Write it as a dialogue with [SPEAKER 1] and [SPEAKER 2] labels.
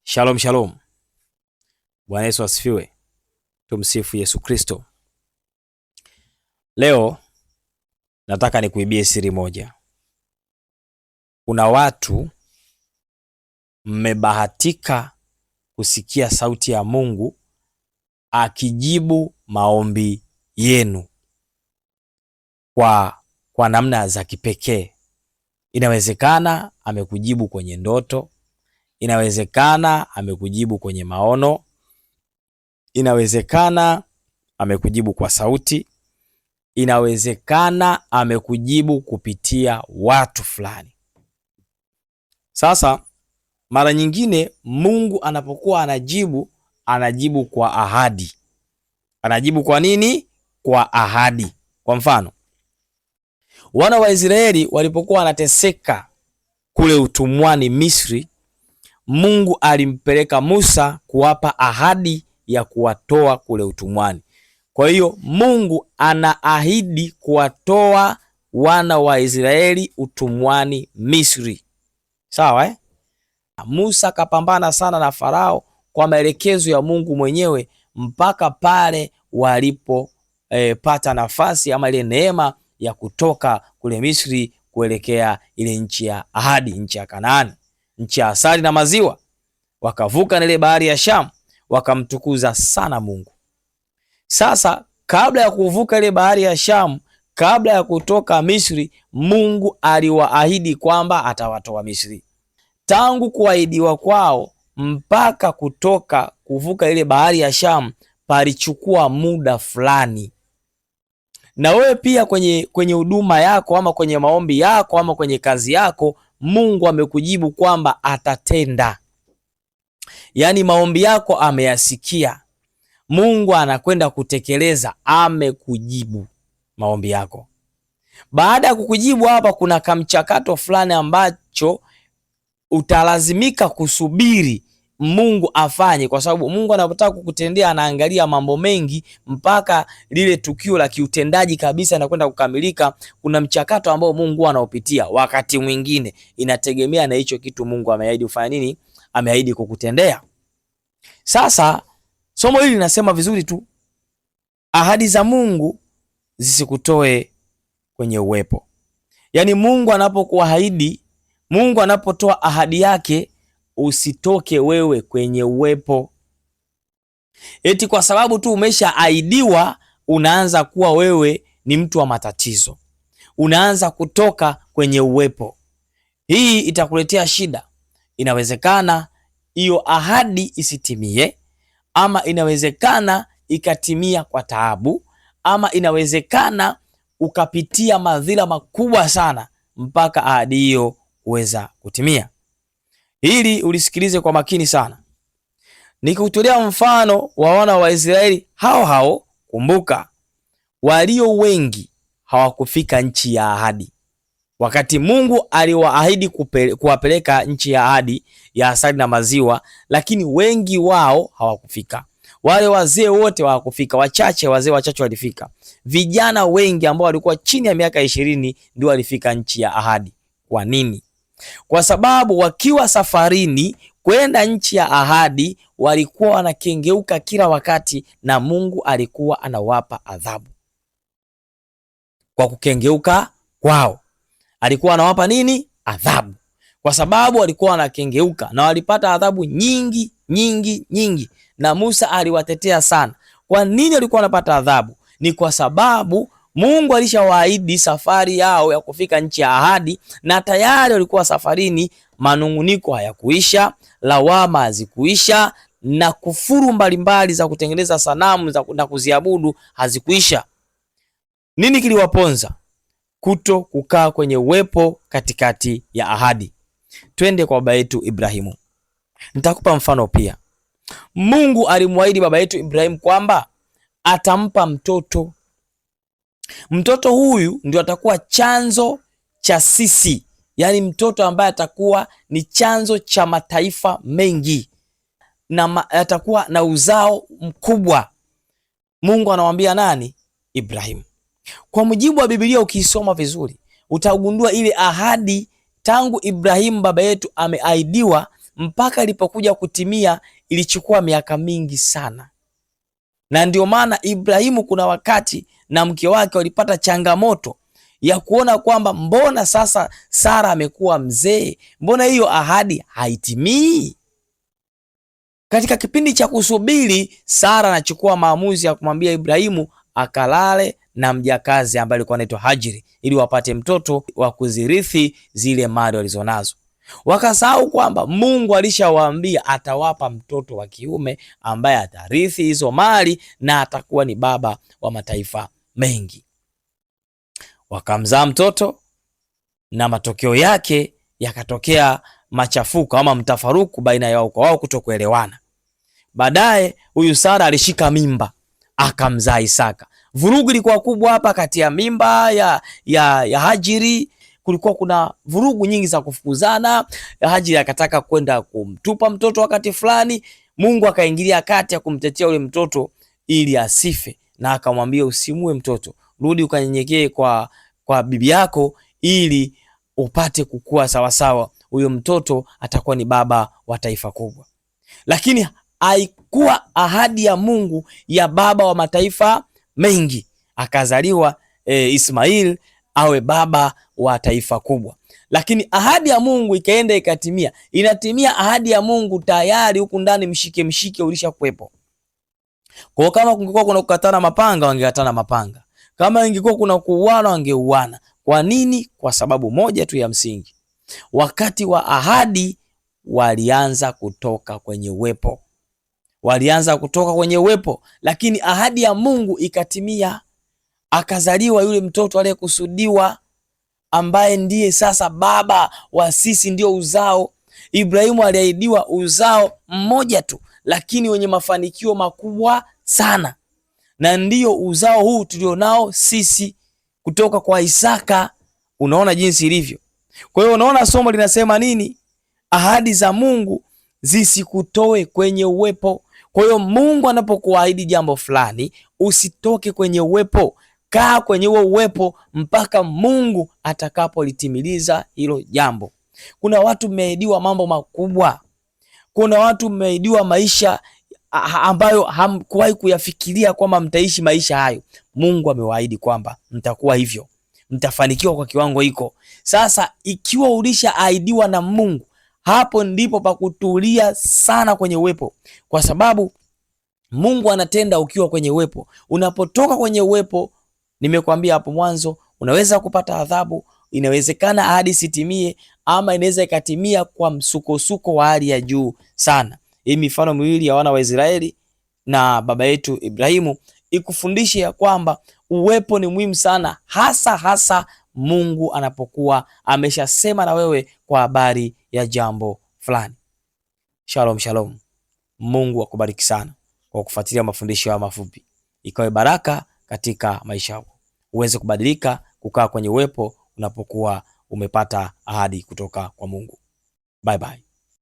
[SPEAKER 1] Shalom shalom. Bwana Yesu asifiwe. Tumsifu Yesu Kristo. Leo nataka nikuibie siri moja. Kuna watu mmebahatika kusikia sauti ya Mungu akijibu maombi yenu kwa namna za kipekee. Inawezekana amekujibu kwenye ndoto, inawezekana amekujibu kwenye maono, inawezekana amekujibu kwa sauti, inawezekana amekujibu kupitia watu fulani. Sasa mara nyingine Mungu anapokuwa anajibu kwa ahadi. Anajibu kwa nini? Kwa ahadi. Kwa mfano, wana wa Israeli walipokuwa wanateseka kule utumwani Misri, Mungu alimpeleka Musa kuwapa ahadi ya kuwatoa kule utumwani. Kwa hiyo Mungu anaahidi kuwatoa wana wa Israeli utumwani Misri. Sawa Musa kapambana sana na Farao kwa maelekezo ya Mungu mwenyewe mpaka pale walipo pata nafasi ama ile neema ya kutoka kule Misri kuelekea ile nchi ya ahadi, nchi ya Kanaani, nchi ya asali na maziwa. Wakavuka ile bahari ya Shamu, wakamtukuza sana Mungu. Sasa kabla ya kuvuka ile bahari ya Shamu, kabla ya kutoka Misri, Mungu aliwaahidi kwamba atawatoa Misri. Tangu kuahidiwa kwao mpaka kuvuka ile bahari ya Shamu palichukua muda fulani. Na wewe pia kwenye huduma yako ama kwenye maombi yako ama kwenye kazi yako, Mungu amekujibu kwamba atatenda. Yaani maombi yako ameyasikia. Mungu anakwenda kutekeleza, amekujibu maombi yako. Baada ya kukujibu hapa, kuna kamchakato fulani ambacho utalazimika kusubiri Mungu afanye, kwa sababu Mungu anapotaka kukutendea anaangalia mambo mengi mpaka lile tukio la kiutendaji kabisa na kwenda kukamilika. Kuna mchakato ambao Mungu anaopitia. Wakati mwingine inategemea na hicho kitu Mungu ameahidi ufanye nini, ameahidi kukutendea. Sasa somo hili linasema vizuri tu, ahadi za Mungu zisikutoe kwenye uwepo. Yaani Mungu anapokuahidi, Mungu anapotoa ahadi yake, usitoke wewe kwenye uwepo. Eti kwa sababu tu umeshaahidiwa unaanza kuwa wewe ni mtu wa matatizo, unaanza kutoka kwenye uwepo. Hii itakuletea shida. Inawezekana hiyo ahadi isitimie, ama inawezekana ikatimia kwa taabu, ama inawezekana ukapitia madhila makubwa sana mpaka ahadi hiyo uweza kutimia. Hili ulisikilize kwa makini sana. Nikutolea mfano wa wana wa Israeli hao. Kumbuka, walio wengi hawakufika nchi ya ahadi. Wakati Mungu aliwaahidi kuwapeleka nchi ya ahadi ya asali na maziwa, lakini wengi wao hawakufika. Wale wazee wote hawakufika, wazee wachache walifika. Vijana wengi ambao walikuwa chini ya miaka 20 ndio walifika nchi ya ahadi. Kwa nini? Kwa sababu wakiwa safarini kwenda nchi ya ahadi walikuwa wanakengeuka kila wakati, na Mungu alikuwa anawapa adhabu kwa kukengeuka kwao. Alikuwa anawapa nini? Adhabu. Kwa sababu walikuwa wanakengeuka, na walipata adhabu nyingi nyingi nyingi, na Musa aliwatetea sana. Kwa nini walikuwa wanapata adhabu? Ni kwa sababu Mungu alishawaahidi safari yao ya kufika nchi ya ahadi, na tayari walikuwa safarini. Manunguniko hayakuisha, lawama hazikuisha, na kufuru mbalimbali za kutengeneza sanamu na kuziabudu hazikuisha. Nini kiliwaponza? Kuto kukaa kwenye uwepo katikati ya ahadi. Twende kwa baba yetu Ibrahimu. Nitakupa mfano pia. Mungu alimwahidi baba yetu Ibrahimu kwamba atampa mtoto. Mtoto huyu ndio atakuwa chanzo cha sisi, yaani mtoto ambaye atakuwa ni chanzo cha mataifa mengi na atakuwa na uzao mkubwa. Mungu anamwambia nani? Ibrahimu. Kwa mujibu wa Biblia, ukisoma vizuri utagundua ile ahadi tangu Ibrahimu baba yetu ameahidiwa mpaka ilipokuja kutimia ilichukua miaka mingi sana. Na ndio maana Ibrahimu kuna wakati na mke wake walipata changamoto ya kuona kwamba mbona sasa Sara amekuwa mzee, mbona hiyo ahadi haitimii? Katika kipindi cha kusubiri, Sara anachukua maamuzi ya kumwambia Ibrahimu akalale na mjakazi ambaye alikuwa anaitwa Hajiri ili wapate mtoto wa kuzirithi zile mali walizonazo. Wakasahau kwamba Mungu alishawaambia atawapa mtoto wa kiume ambaye atarithi hizo mali na atakuwa ni baba wa mataifa mengi. Wakamzaa mtoto na matokeo yake yakatokea machafuko ama mtafaruku baina yao kwa wao kutokuelewana. Baadaye huyu Sara alishika mimba akamzaa Isaka. Vurugu ilikuwa kubwa hapa kati ya mimba ya Hajiri. Kulikuwa kuna vurugu nyingi za kufukuzana. Hajiri akataka kwenda kumtupa mtoto wakati fulani. Mungu akaingilia kati ya kumtetea ule mtoto ili asife, na akamwambia usimue mtoto, rudi ukanyenyekee kwa bibi yako ili upate kukua sawasawa. Huyo mtoto atakuwa ni baba wa taifa kubwa. Lakini haikuwa ahadi ya Mungu ya baba wa mataifa mengi. Akazaliwa Ismail awe baba wa taifa kubwa. Lakini ahadi ya Mungu ikaenda ikatimia. Inatimia ahadi ya Mungu tayari huku ndani mshike ulisha kuwepo. Kwa kama kungekuwa kuna kukatana mapanga wangekatana mapanga. Kama ingekuwa kuna kuuana wangeuana. Kwa nini? Kwa sababu moja tu ya msingi. Wakati wa ahadi walianza kutoka kwenye uwepo. Lakini ahadi ya Mungu ikatimia. Akazaliwa yule mtoto aliyekusudiwa ambaye ndiye sasa baba wa sisi, ndio uzao. Ibrahimu aliahidiwa uzao mmoja tu, lakini wenye mafanikio makubwa sana, na ndiyo uzao huu tulionao sisi kutoka kwa Isaka. Unaona jinsi ilivyo. Kwa hiyo unaona somo linasema nini? Ahadi za Mungu zisikutoe kwenye uwepo. Kwa hiyo Mungu anapokuahidi jambo fulani, usitoke kwenye uwepo. Kaa kwenye huo uwepo mpaka Mungu atakapolitimiliza hilo jambo. Kuna watu mmeahidiwa mambo makubwa. Kuna watu mmeahidiwa maisha ambayo hamkuwahi kuyafikiria kwamba mtaishi maisha hayo. Mungu amewaahidi kwamba mtakuwa hivyo, mtafanikiwa kwa kiwango hiko. Sasa ikiwa ulishaahidiwa na Mungu, hapo ndipo pa kutulia sana kwenye uwepo, kwa sababu Mungu anatenda ukiwa kwenye uwepo. Unapotoka kwenye uwepo, nimekuambia hapo mwanzo, unaweza kupata adhabu. Inawezekana ahadi sitimie, ama inaweza ikatimia kwa msukosuko wa hali ya juu sana. Hii mifano miwili ya wana wa Israeli na baba yetu Ibrahimu ikufundishe ya kwamba uwepo ni muhimu sana, hasa Mungu anapokuwa ameshasema na wewe kwa habari ya jambo fulani. Shalom. Mungu akubariki sana kwa kufuatilia mafundisho ya mafupi. Ikawe baraka katika maisha yako, uweze kubadilika, kukaa kwenye uwepo unapokuwa umepata ahadi kutoka kwa Mungu. Bye bye.